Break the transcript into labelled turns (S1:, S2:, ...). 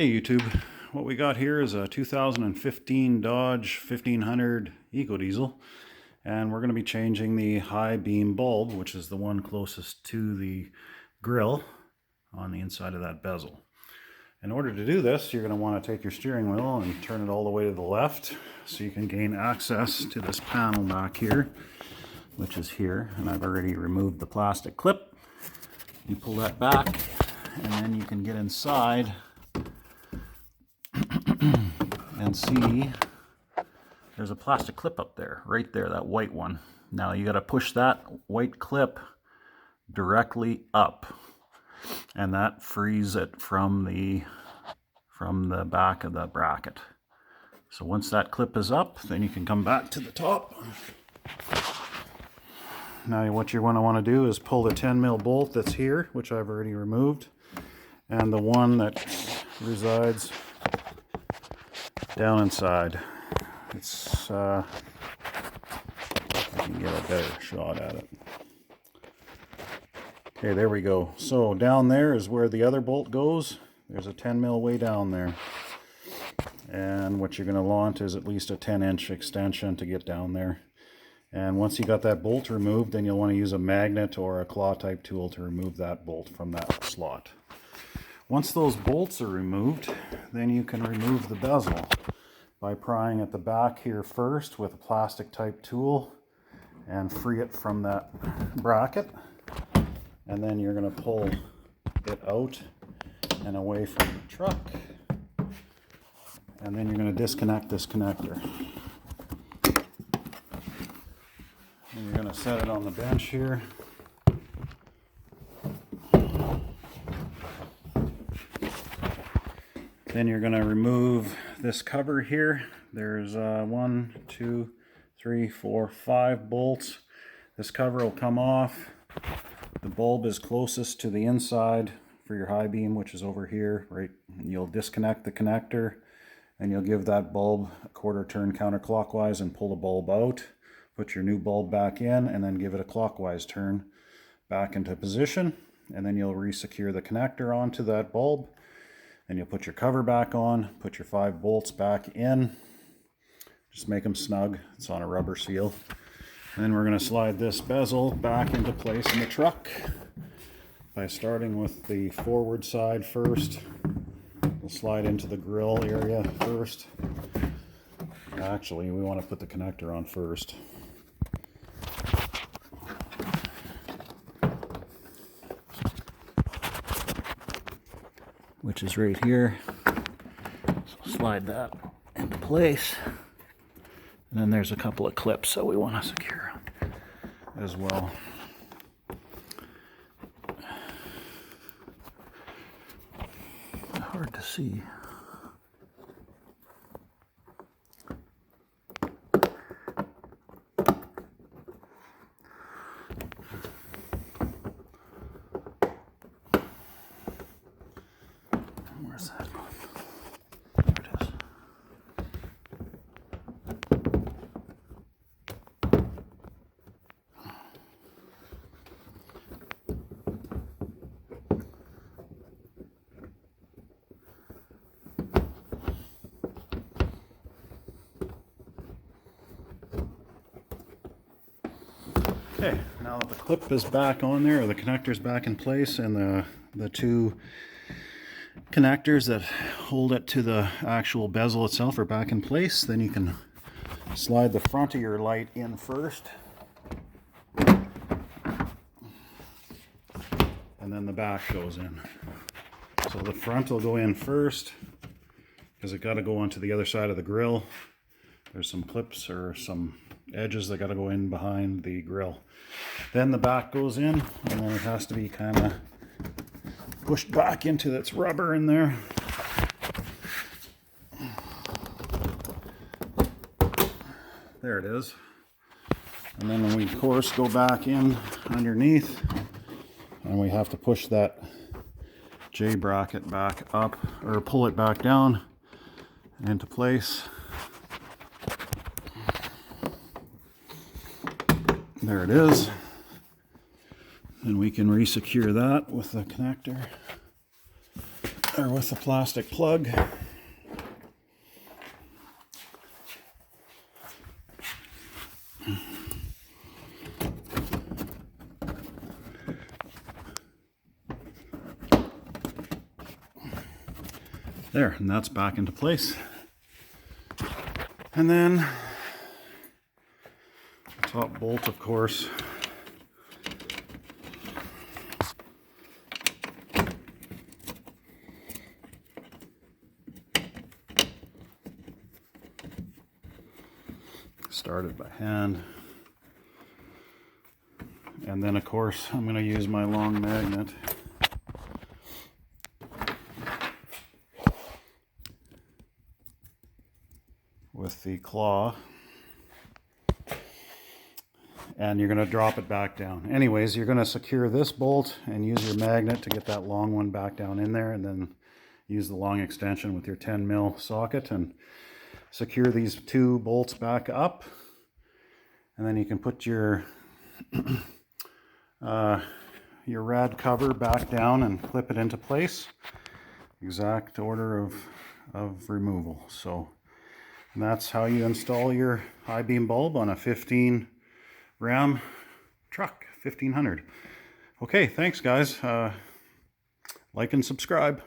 S1: Hey YouTube, what we got here is a 2015 Dodge 1500 EcoDiesel, and we're going to be changing the high beam bulb, which is the one closest to the grill on the inside of that bezel. In order to do this, you're going to want to take your steering wheel and turn it all the way to the left so you can gain access to this panel back here, which is here, and I've already removed the plastic clip. You pull that back and then you can get inside and see there's a plastic clip up there, right there, that white one. Now you got to push that white clip directly up, and that frees it from the back of the bracket. So once that clip is up, then you can come back to the top. Now what you're going to want to do is pull the 10mm bolt that's here, which I've already removed, and the one that resides down inside. It's I can get a better shot at it. Okay, there we go. So down there is where the other bolt goes. There's a 10mm way down there, and what you're going to want is at least a 10-inch extension to get down there. And once you got that bolt removed, then you'll want to use a magnet or a claw type tool to remove that bolt from that slot. Once those bolts are removed, then you can remove the bezel by prying at the back here first with a plastic type tool and free it from that bracket. And then you're going to pull it out and away from the truck. And then you're going to disconnect this connector. And you're going to set it on the bench here. Then you're going to remove this cover here. There's 1, 2, 3, 4, 5 bolts. This cover will come off. The bulb is closest to the inside for your high beam, which is over here, right? You'll disconnect the connector and you'll give that bulb a quarter turn counterclockwise and pull the bulb out. Put your new bulb back in and then give it a clockwise turn back into position, and then you'll resecure the connector onto that bulb. Then you'll put your cover back on, put your 5 bolts back in, just make them snug. It's on a rubber seal. And then we're going to slide this bezel back into place in the truck by starting with the forward side first. We'll slide into the grill area first. Actually, we want to put the connector on first. Which is right here. So slide that into place. And then there's a couple of clips that we want to secure as well. Hard to see. Where's that one? There it is. Okay, now that the clip is back on there, or the connector's back in place, and the 2 connectors that hold it to the actual bezel itself are back in place, then you can slide the front of your light in first, and then the back goes in. So the front will go in first because it got to go onto the other side of the grill. There's some clips or some edges that got to go in behind the grill. Then the back goes in, and then it has to be kind of pushed back into its rubber in there. There it is. And then we of course go back in underneath, and we have to push that J bracket back up, or pull it back down into place. There it is. And we can resecure that with the connector. or with a plastic plug. There, and that's back into place. And then the top bolt, of course, started by hand. And then, of course, I'm going to use my long magnet with the claw, and you're going to drop it back down. Anyways, you're going to secure this bolt and use your magnet to get that long one back down in there, and then use the long extension with your 10 mil socket and secure these two bolts back up. And then you can put your rad cover back down and clip it into place. Exact order of removal. So and that's how you install your HighBeam bulb on a 15 Ram truck, 1500. Okay, thanks guys. Like and subscribe.